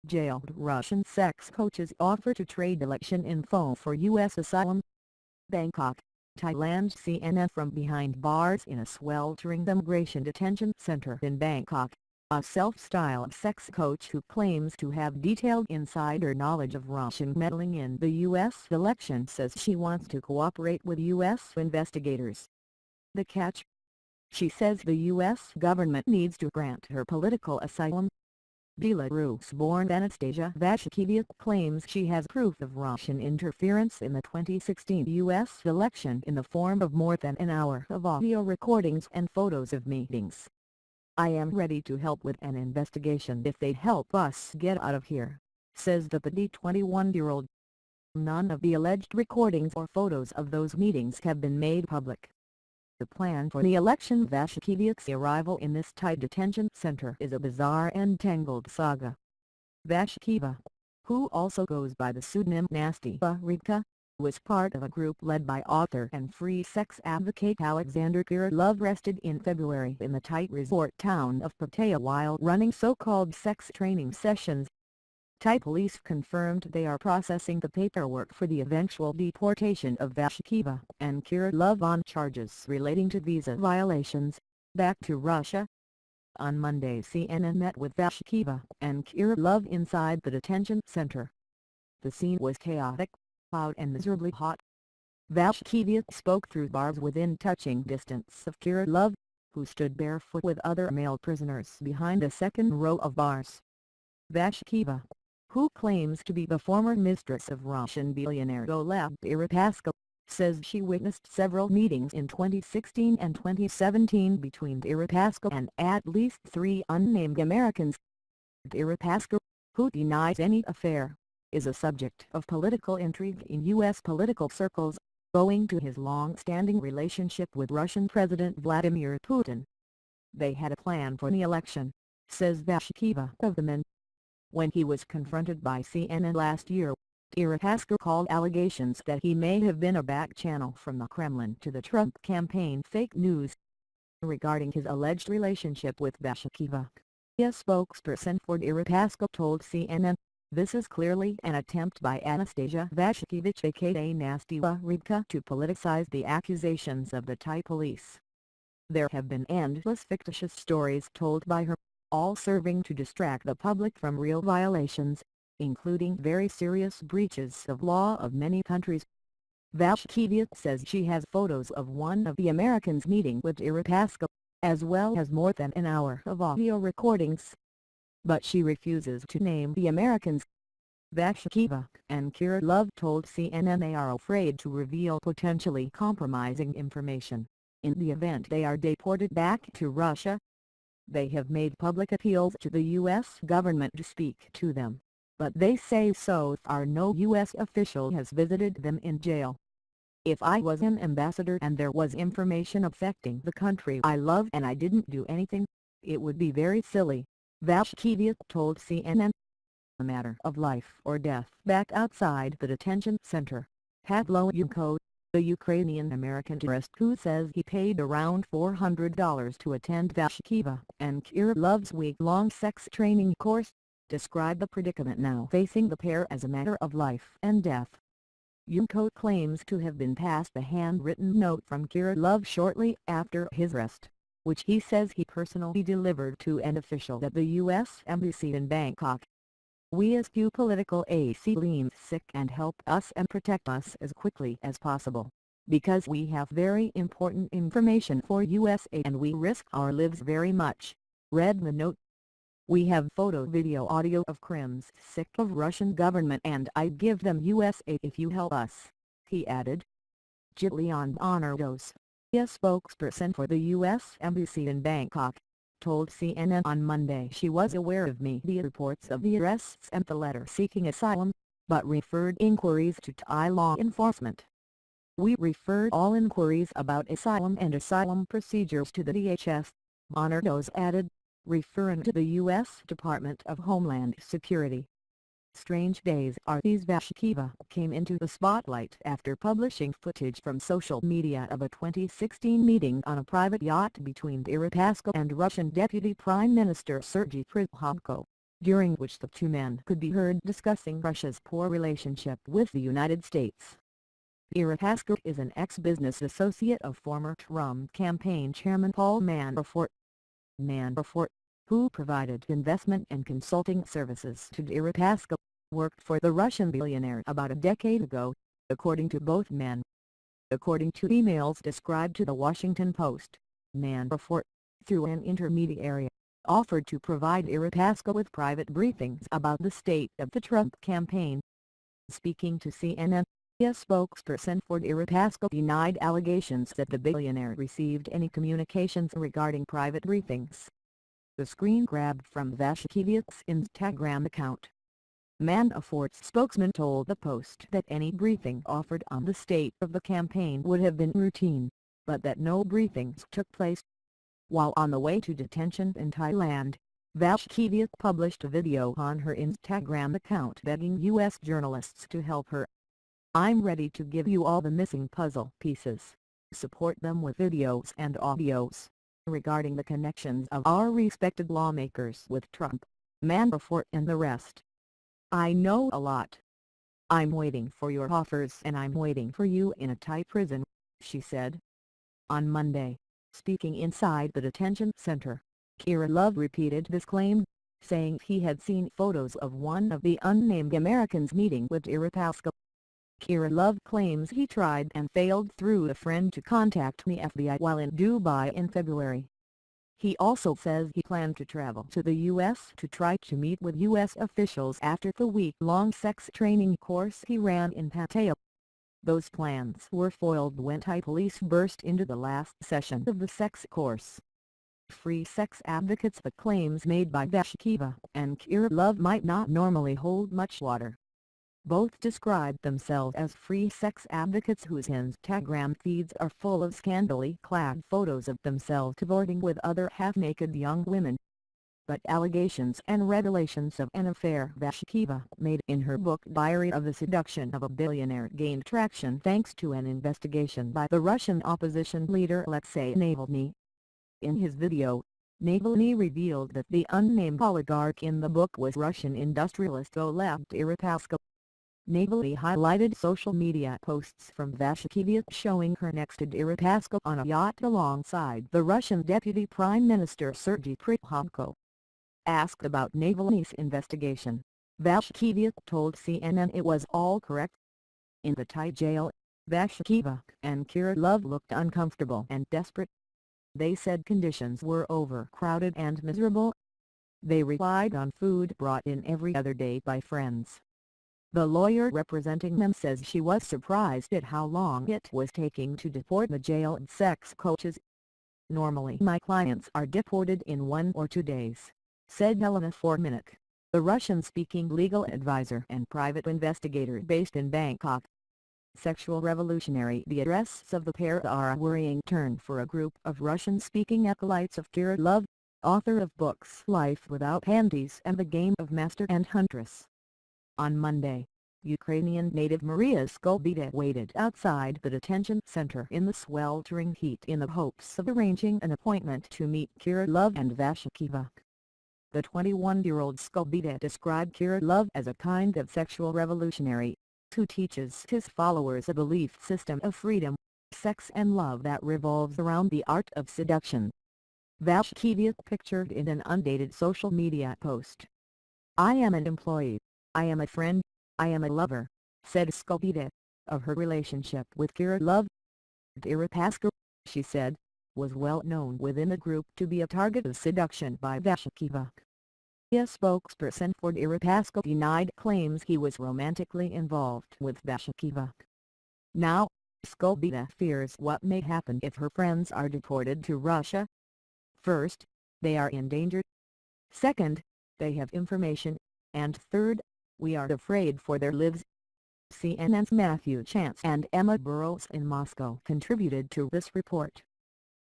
Jailed Russian sex coaches offer to trade election info for U.S. asylum. Bangkok, Thailand. CNN from behind bars in a sweltering immigration detention center in Bangkok. A self-styled sex coach who claims to have detailed insider knowledge of Russian meddling in the U.S. election says she wants to cooperate with U.S. investigators. The catch? She says the U.S. government needs to grant her political asylum. Belarus-born Anastasia Vashkevich claims she has proof of Russian interference in the 2016 U.S. election in the form of more than an hour of audio recordings and photos of meetings. "I am ready to help with an investigation if they help us get out of here," says the 21-year-old. None of the alleged recordings or photos of those meetings have been made public. The plan for the election. Vashkevich's arrival in this Thai detention center is a bizarre and tangled saga. Vashkevich, who also goes by the pseudonym Nasty Rivka, was part of a group led by author and free sex advocate Alexander Kirillov, arrested in February in the Thai resort town of Pattaya while running so-called sex training sessions. Thai police confirmed they are processing the paperwork for the eventual deportation of Vashkevich and Kirillov on charges relating to visa violations, back to Russia. On Monday, CNN met with Vashkevich and Kirillov inside the detention center. The scene was chaotic, loud and miserably hot. Vashkevich spoke through bars within touching distance of Kirillov, who stood barefoot with other male prisoners behind a second row of bars. Vashkevich, who claims to be the former mistress of Russian billionaire Oleg Deripaska, says she witnessed several meetings in 2016 and 2017 between Deripaska and at least 3 unnamed Americans. Deripaska, who denies any affair, is a subject of political intrigue in U.S. political circles, owing to his long-standing relationship with Russian President Vladimir Putin. "They had a plan for the election," says Vashkevich of the men. When he was confronted by CNN last year, Deripaska called allegations that he may have been a back channel from the Kremlin to the Trump campaign fake news. Regarding his alleged relationship with Vashkevich, a spokesperson for Deripaska told CNN, "This is clearly an attempt by Anastasia Vashkevich aka Nasty Rivka to politicize the accusations of the Thai police. There have been endless fictitious stories told by her, all serving to distract the public from real violations, including very serious breaches of law of many countries." Vashkevich says she has photos of one of the Americans meeting with Deripaska, as well as more than an hour of audio recordings. But she refuses to name the Americans. Vashkevich and Kirillov told CNN they are afraid to reveal potentially compromising information, in the event they are deported back to Russia. They have made public appeals to the U.S. government to speak to them, but they say so far no U.S. official has visited them in jail. "If I was an ambassador and there was information affecting the country I love and I didn't do anything, it would be very silly," Vashkevich told CNN. A matter of life or death back outside the detention center. Pavlo Yunko, the Ukrainian-American tourist who says he paid around $400 to attend Vashkevich and Kirillov's week-long sex training course, described the predicament now facing the pair as a matter of life and death. Yunko claims to have been passed a handwritten note from Kirillov shortly after his arrest, which he says he personally delivered to an official at the U.S. Embassy in Bangkok. "We rescue political asylums sick and help us and protect us as quickly as possible, because we have very important information for USA and we risk our lives very much," read the note. "We have photo video audio of Crimeans sick of Russian government and I'd give them USA if you help us," he added. Jillian Honordos, a spokesperson for the U.S. Embassy in Bangkok, told CNN on Monday she was aware of media reports of the arrests and the letter seeking asylum, but referred inquiries to Thai law enforcement. "We referred all inquiries about asylum and asylum procedures to the DHS," Honordos added, referring to the U.S. Department of Homeland Security. Strange days are these. Vashkevich came into the spotlight after publishing footage from social media of a 2016 meeting on a private yacht between Deripaska and Russian Deputy Prime Minister Sergei Prikhodko. during which the two men could be heard discussing Russia's poor relationship with the United States. Deripaska is an ex-business associate of former Trump campaign chairman Paul Manafort. Manafort, who provided investment and consulting services to Deripaska, worked for the Russian billionaire about a decade ago, according to both men. According to emails described to the Washington Post, Manafort, through an intermediary, offered to provide Deripaska with private briefings about the state of the Trump campaign. Speaking to CNN, a spokesperson for Deripaska denied allegations that the billionaire received any communications regarding private briefings. The screen grabbed from Vashkevich's Instagram account. Manafort's spokesman told the Post that any briefing offered on the state of the campaign would have been routine, but that no briefings took place. While on the way to detention in Thailand, Vashkevich published a video on her Instagram account begging U.S. journalists to help her. "I'm ready to give you all the missing puzzle pieces. Support them with videos and audios regarding the connections of our respected lawmakers with Trump, Manafort and the rest. I know a lot. I'm waiting for your offers and I'm waiting for you in a Thai prison," she said. On Monday, speaking inside the detention center, Kirillov repeated this claim, saying he had seen photos of one of the unnamed Americans meeting with Deripaska. Kirillov claims he tried and failed through a friend to contact the FBI while in Dubai in February. He also says he planned to travel to the U.S. to try to meet with U.S. officials after the week-long sex training course he ran in Pattaya. Those plans were foiled when Thai police burst into the last session of the sex course. Free sex advocates. The claims made by Vashkeva and Kirillov might not normally hold much water. Both describe themselves as free sex advocates whose Instagram feeds are full of scantily clad photos of themselves cavorting with other half-naked young women. But allegations and revelations of an affair Vashkeva made in her book Diary of the Seduction of a Billionaire gained traction thanks to an investigation by the Russian opposition leader Alexei Navalny. In his video, Navalny revealed that the unnamed oligarch in the book was Russian industrialist Oleg Deripaska. Navalny highlighted social media posts from Vashkevich showing her next to Deripaska on a yacht alongside the Russian Deputy Prime Minister Sergei Prikhobko. Asked about Navalny's investigation, Vashkevich told CNN it was all correct. In the Thai jail, Vashkevich and Kirillov looked uncomfortable and desperate. They said conditions were overcrowded and miserable. They relied on food brought in every other day by friends. The lawyer representing them says she was surprised at how long it was taking to deport the jailed sex coaches. "Normally my clients are deported in 1 or 2 days," said Helena Formanek, the Russian-speaking legal advisor and private investigator based in Bangkok. Sexual revolutionary. The arrests of the pair are a worrying turn for a group of Russian-speaking acolytes of Kirillov, author of books Life Without Panties and The Game of Master and Huntress. On Monday, Ukrainian native Maria Skobita waited outside the detention center in the sweltering heat in the hopes of arranging an appointment to meet Kirillov and Vashkevich. The 21-year-old Skobita described Kirillov as a kind of sexual revolutionary, who teaches his followers a belief system of freedom, sex and love that revolves around the art of seduction. Vashkevich pictured in an undated social media post. "I am an employee. I am a friend, I am a lover," said Skobita, of her relationship with Kirillov. Deripaska, she said, was well known within the group to be a target of seduction by Vashkevich. A spokesperson for Deripaska denied claims he was romantically involved with Vashkevich. Now, Skobita fears what may happen if her friends are deported to Russia. First, they are in danger. Second, they have information, and third, we are afraid for their lives. CNN's Matthew Chance and Emma Burrows in Moscow contributed to this report.